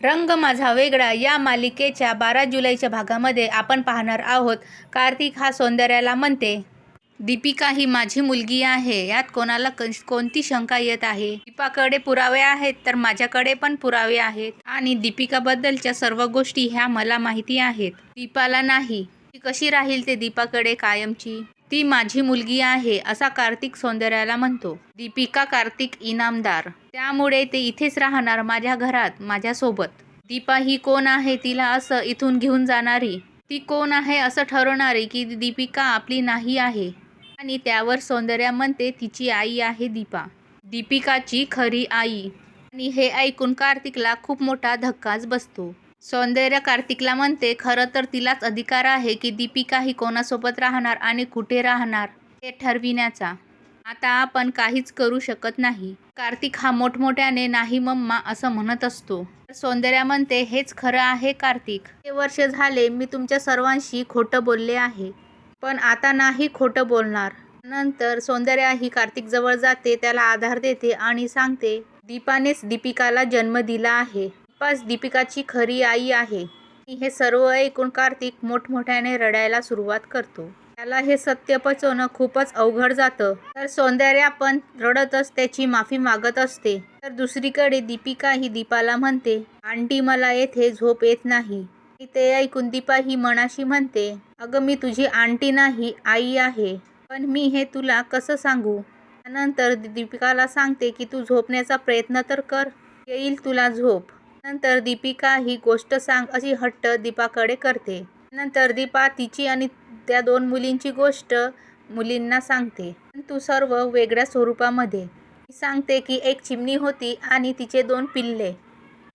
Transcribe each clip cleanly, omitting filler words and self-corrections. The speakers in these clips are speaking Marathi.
रंग माझा वेगळा या मालिकेच्या 12 जुलैच्या भागामध्ये आपण पाहणार आहोत. कार्तिक हा सौंदर्याला म्हणते, दीपिका ही माझी मुलगी आहे. यात कोणाला कोणती शंका येत आहे? दीपाकडे पुरावे आहेत तर माझ्याकडे पण पुरावे आहेत आणि दीपिकाबद्दलच्या सर्व गोष्टी ह्या मला माहिती आहेत. दीपाला नाही. ती कशी राहील ते दीपाकडे कायमची? ती माझी मुलगी आहे असा कार्तिक सौंदर्याला म्हणतो. दीपिका कार्तिक इनामदार, त्यामुळे ते इथेच राहणार माझ्या घरात माझ्यासोबत. दीपा ही कोण आहे तिला असं इथून घेऊन जाणारी? ती कोण आहे असं ठरवणारी की दीपिका आपली नाही आहे? आणि त्यावर सौंदर्या म्हणते तिची आई आहे दीपा, दीपिकाची खरी आई. आणि हे ऐकून कार्तिकला खूप मोठा धक्काच बसतो. सौंदर्य कार्तिकला म्हणते खरं तर तिलाच अधिकार आहे की दीपिका ही कोणासोबत राहणार आणि कुठे राहणार हे ठरविण्याचा. आता आपण काहीच करू शकत नाही. कार्तिक हा मोठमोठ्याने नाही मम्मा असं म्हणत असतो. सौंदर्या म्हणते हेच खरं आहे कार्तिक. हे वर्ष झाले मी तुमच्या सर्वांशी खोटं बोलले आहे, पण आता नाही खोटं बोलणार. नंतर सौंदर्या ही कार्तिक जवळ जाते, त्याला आधार देते आणि सांगते दीपानेच दीपिकाला जन्म दिला आहे. दीपाच दीपिकाची खरी आई आहे. हे सर्व ऐकून कार्तिक मोठमोठ्याने रडायला सुरुवात करतो. त्याला हे सत्य पचवणं खूपच अवघड जातं. तर सौंदर्या पण रडतच त्याची माफी मागत असते. तर दुसरीकडे दीपिका ही दीपाला म्हणते, आंटी मला येथे झोप येत नाही. ते ऐकून दीपा ही मनाशी म्हणते, अगं मी तुझी आंटी नाही आई आहे, पण मी हे तुला कसं सांगू? नंतर दीपिकाला सांगते की तू झोपण्याचा प्रयत्न तर कर, येईल तुला झोप. नंतर दीपिका ही गोष्ट सांग अशी हट्ट दीपाकडे करते. नंतर दीपा तिची आणि त्या 2 मुलींची गोष्ट मुलींना सांगते, तू सर्व वेगळ्या स्वरूपामध्ये. सांगते की एक चिमणी होती आणि तिचे 2 पिल्ले.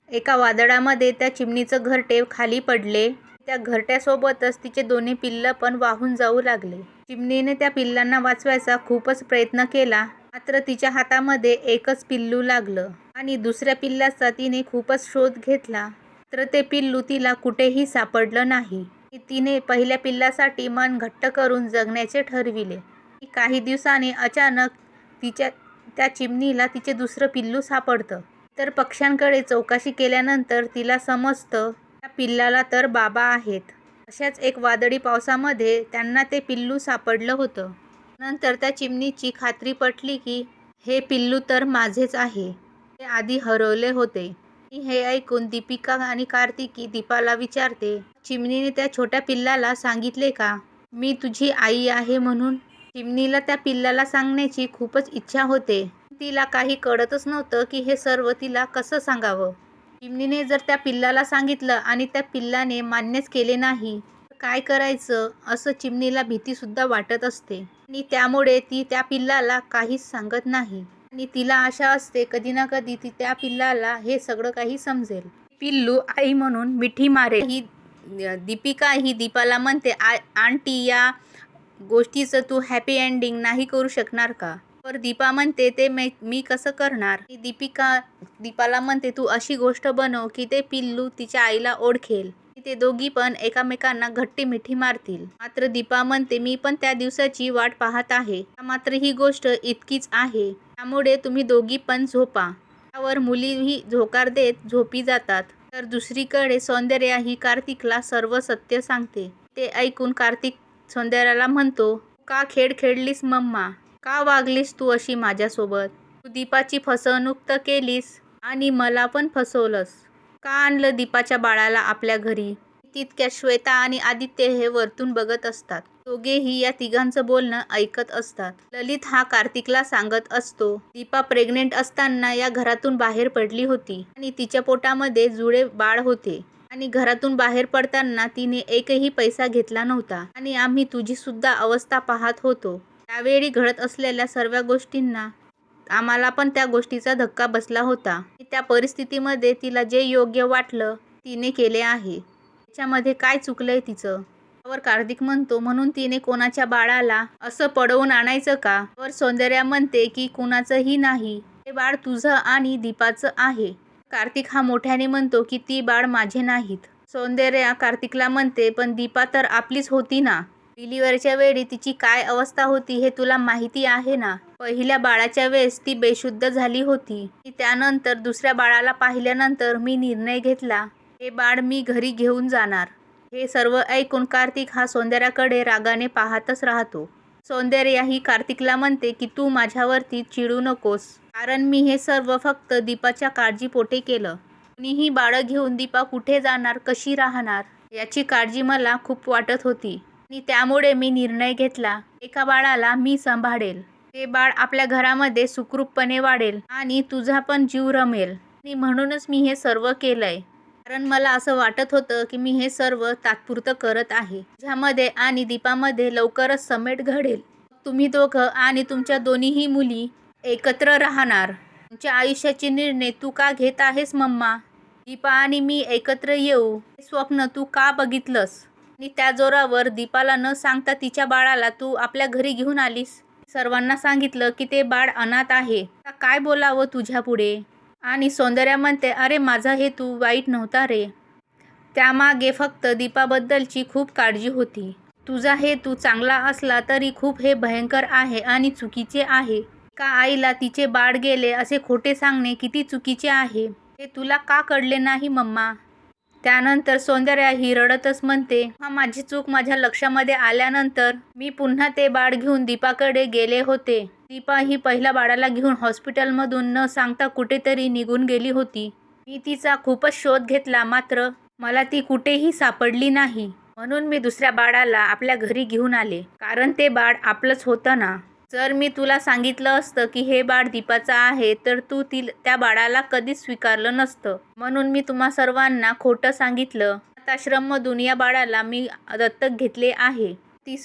एका वादळामध्ये त्या चिमणीचं घरटे खाली पडले. त्या घरट्यासोबतच तिचे दोन्ही पिल्लं पण वाहून जाऊ लागले. चिमणीने त्या पिल्लांना वाचवायचा खूपच प्रयत्न केला, मात्र तिच्या हातामध्ये एकच पिल्लू लागलं आणि दुसऱ्या पिल्लाचा तिने खूपच शोध घेतला, मात्र ते पिल्लू तिला कुठेही सापडलं नाही. तिने पहिल्या पिल्लासाठी मन घट्ट करून जगण्याचे ठरविले. काही दिवसांनी अचानक त्या चिमणीला तिचे दुसरं पिल्लू सापडतं. तर पक्ष्यांकडे चौकशी केल्यानंतर तिला समजतं त्या पिल्लाला तर बाबा आहेत. अशाच एक वादळी पावसामध्ये त्यांना ते पिल्लू सापडलं होतं. नंतर त्या चिमणीची खात्री पटली की हे पिल्लू तर माझेच आहे, ते आधी हरवले होते. हे ऐकून दीपिका आणि कार्तिकी दीपाला विचारते, चिमणीने त्या छोट्या पिल्लाला सांगितले का मी तुझी आई आहे म्हणून? चिमणीला त्या पिल्लाला सांगण्याची खूपच इच्छा होते. तिला काही कळतच नव्हतं की हे सर्व तिला कसं सांगावं. चिमणीने जर त्या पिल्लाला सांगितलं आणि त्या पिल्लाने मान्यच केले नाही तर काय करायचं असं चिमणीला भीतीसुद्धा वाटत असते. आणि त्यामुळे ती त्या पिल्लाला काहीच सांगत नाही आणि तिला आशा असते कधी ना कधी ती त्या पिल्लाला हे सगळं काही समजेल. पिल्लू आई म्हणून मिठी मारेल. ही दीपिका ही दीपाला म्हणते, आंटी या गोष्टीचं तू हॅपी एंडिंग नाही करू शकणार का? तर दीपा म्हणते ते मी कसं करणार? दीपिका दीपाला म्हणते तू अशी गोष्ट बनव की ते पिल्लू तिच्या आईला ओळखेल. ते दोघी पण एकमेकांना घट्टी मिठी मारतील. मात्र दीपा म्हणते मी पण त्या दिवसाची वाट पाहत आहे. मात्र ही गोष्ट इतकीच आहे, त्यामुळे तुम्ही दोघी पण झोपा. त्यावर मुलीही झोकार देत झोपी जातात. तर दुसरीकडे सौंदर्या ही कार्तिकला सर्व सत्य सांगते. ते ऐकून कार्तिक सौंदर्याला म्हणतो, का खेळ खेळलीस मम्मा? का वागलीस तू अशी माझ्यासोबत? तू दीपाची फसवणूक तर केलीस आणि मला पण फसवलंस. का आणलं दीपाच्या बाळाला आपल्या घरी? तितक्यात श्वेता आणि आदित्य हे वरतून बघत असतात. दोघेही या तिघांचं बोलणं ऐकत असतात. ललित हा कार्तिकला सांगत असतो, दीपा प्रेग्नेंट असताना या घरातून बाहेर पडली होती आणि तिच्या पोटामध्ये जुळे बाळ होते आणि घरातून बाहेर पडताना तिने एकही पैसा घेतला नव्हता आणि आम्ही तुझी सुद्धा अवस्था पाहत होतो. त्यावेळी घडत असलेल्या सर्व गोष्टींना आम्हाला पण त्या गोष्टीचा धक्का बसला होता. त्या परिस्थितीमध्ये तिला जे योग्य वाटलं तिने केले आहे. त्याच्यामध्ये काय चुकलंय तिचं? त्यावर कार्तिक म्हणतो, म्हणून तिने कोणाच्या बाळाला असं पळवून आणायचं का? त्यावर सौंदर्या म्हणते की कुणाचंही नाही, हे बाळ तुझं आणि दीपाचं आहे. कार्तिक हा मोठ्याने म्हणतो की ती बाळ माझे नाहीत. सौंदर्या कार्तिकला म्हणते पण दीपा तर आपलीच होती ना. डिलिव्हरीच्या वेळी तिची काय अवस्था होती हे तुला माहिती आहे ना. पहिल्या बाळाच्या वेळेस ती बेशुद्ध झाली होती. त्यानंतर दुसऱ्या बाळाला पाहिल्यानंतर मी निर्णय घेतला, हे बाळ मी घरी घेऊन जाणार. हे सर्व ऐकून कार्तिक हा सौंदर्याकडे रागाने पाहतच राहतो. सौंदर्या ही कार्तिकला म्हणते की तू माझ्यावरती चिडू नकोस, कारण मी हे सर्व फक्त दीपाच्या काळजीपोटी केलं. कुणीही बाळं घेऊन दीपा कुठे जाणार, कशी राहणार याची काळजी मला खूप वाटत होती आणि त्यामुळे मी निर्णय घेतला, एका बाळाला मी सांभाळेल. ते बाळ आपल्या घरामध्ये सुखरूपपणे वाढेल आणि तुझा पण जीव रमेल. आणि म्हणूनच मी हे सर्व केलंय, कारण मला असं वाटत होतं की मी हे सर्व तात्पुरतं करत आहे. तुझ्यामध्ये आणि दीपामध्ये लवकरच समेट घडेल. तुम्ही दोघं आणि तुमच्या दोन्हीही मुली एकत्र राहणार. तुमच्या आयुष्याचे निर्णय तू का घेत आहेस मम्मा? दीपा आणि मी एकत्र येऊ हे स्वप्न तू का बघितलंस? आणि त्या जोरावर दीपाला न सांगता तिच्या बाळाला तू आपल्या घरी घेऊन आलीस. सर्वांना सांगितलं की ते बाळ अनाथ आहे. आता काय बोलावं तुझ्या पुढे? आणि सौंदर्या म्हणते, अरे माझा हेतू वाईट नव्हता रे. त्यामागे फक्त दीपाबद्दलची खूप काळजी होती. तुझा हेतू चांगला असला तरी खूप हे भयंकर आहे आणि चुकीचे आहे. का आईला तिचे बाळ गेले असे खोटे सांगणे किती चुकीचे आहे हे तुला का कळले नाही मम्मा? त्यानंतर सौंदर्या ही रडतच म्हणते, हा माझी चूक माझ्या लक्षामध्ये आल्यानंतर मी पुन्हा ते बाळ घेऊन दीपाकडे गेले होते. दीपा ही पहिल्या बाळाला घेऊन हॉस्पिटलमधून न सांगता कुठेतरी निघून गेली होती. मी तिचा खूपच शोध घेतला, मात्र मला ती कुठेही सापडली नाही. म्हणून मी दुसऱ्या बाळाला आपल्या घरी घेऊन आले, कारण ते बाळ आपलंच होतं ना. जर मी तुला सांगितलं असतं की हे बाळ दीपाचं आहे तर तू त्या बाळाला कधीच स्वीकारलं नसतं. म्हणून मी तुम्हा सर्वांना खोटं सांगितलं. अनाथाश्रममधून या बाळाला मी दत्तक घेतले आहे. ती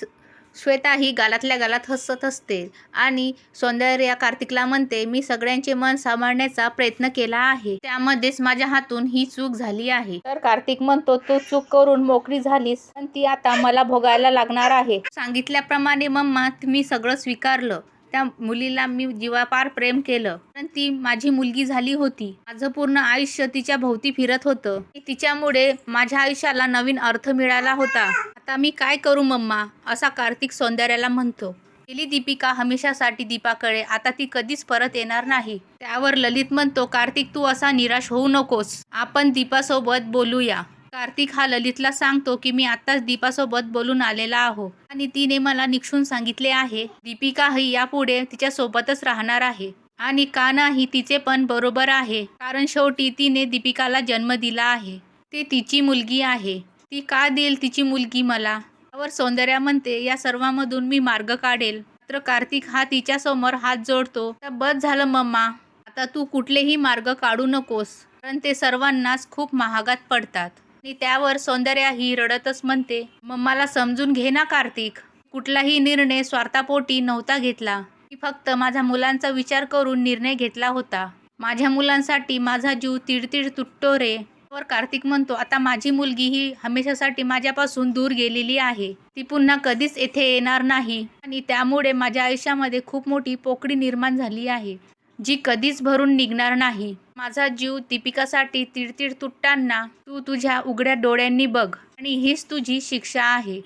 श्वेता ही गालातल्या गालात हसत असते आणि सौंदर्या कार्तिकला म्हणते, मी सगळ्यांचे मन सांभाळण्याचा प्रयत्न केला आहे, त्यामध्येच माझ्या हातून ही चूक झाली आहे. तर कार्तिक म्हणतो, तू चूक करून मोकळी झालीस पण ती आता मला भोगायला लागणार आहे. सांगितल्याप्रमाणे मम्मा मी सगळं स्वीकारलं. त्या मुलीला मी जीवापार प्रेम केलं, पण ती माझी मुलगी झाली होती. माझं पूर्ण आयुष्य तिच्या भोवती फिरत होतं. तिच्यामुळे माझ्या आयुष्याला नवीन अर्थ मिळाला होता. आता मी काय करू मम्मा? असा कार्तिक सौंदर्याला म्हणतो. गेली दीपिका हमेशासाठी दीपाकडे, आता ती कधीच परत येणार नाही. त्यावर ललित म्हणतो, कार्तिक तू असा निराश होऊ नकोस, आपण दीपासोबत बोलूया. कार्तिक हा ललितला सांगतो की मी आत्ताच दीपासोबत बोलून आलेला आहो आणि तिने मला निक्षून सांगितले आहे दीपिका ही यापुढे तिच्यासोबतच राहणार आहे. आणि का नाही, तिचे पण बरोबर आहे, कारण शेवटी तिने दीपिकाला जन्म दिला आहे. ते तिची मुलगी आहे. ती का देईल तिची मुलगी मला? त्यावर सौंदर्या म्हणते, या सर्वांमधून मी मार्ग काढेल. मात्र कार्तिक हा तिच्या समोर हात जोडतो. तर बस झालं मम्मा, आता तू कुठलेही मार्ग काढू नकोस, कारण ते सर्वांनाच खूप महागात पडतात. आणि त्यावर सौंदर्या ही रडतच म्हणते, मम्माला समजून घे ना कार्तिक, कुठलाही निर्णय स्वार्थापोटी नव्हता घेतला. मी फक्त माझ्या मुलांचा विचार करून निर्णय घेतला होता. माझ्या मुलांसाठी माझा जीव तिडतीड तुटतो रे. वर कार्तिक म्हणतो, आता माझी मुलगी ही हमेशासाठी माझ्यापासून दूर गेलेली आहे. ती पुन्हा कधीच येथे येणार नाही आणि त्यामुळे माझ्या आयुष्यामध्ये खूप मोठी पोकळी निर्माण झाली आहे, जी कधीच भरून निघणार नाही. माझा जीव दीपिकासाठी तिडतीड तुटताना तू तुझ्या उघड्या डोळ्यांनी बघ आणि हीच तुझी शिक्षा आहे.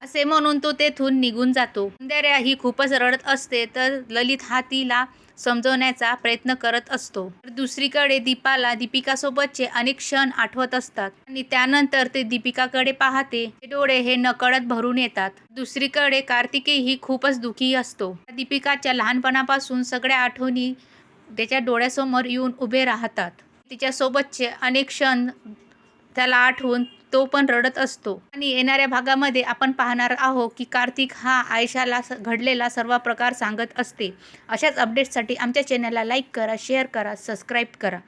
असे म्हणून तो तेथून निघून जातो. सौंदर्या ही खूपच रडत असते, तर ललित हा तिला समजवण्याचा प्रयत्न करत असतो. दुसरीकडे दीपाला दीपिकासोबतचे अनेक क्षण आठवत असतात आणि त्यानंतर ते दीपिकाकडे पाहते. ते डोळे हे नकळत भरून येतात. दुसरीकडे कार्तिकही खूपच दुःखी असतो. दीपिकाच्या लहानपणापासून सगळ्या आठवणी त्याच्या डोळ्यासमोर येऊन उभे राहतात. तिच्यासोबतचे अनेक क्षण त्याला आठवून तो पण रडत असतो. आणि येणाऱ्या भागामध्ये आपण पाहणार आहोत की कार्तिक हा आयुष्याला घडलेला सर्व प्रकार सांगत असते. अशाच अपडेट्ससाठी आमच्या चॅनलला लाईक करा, शेअर करा, सबस्क्राईब करा.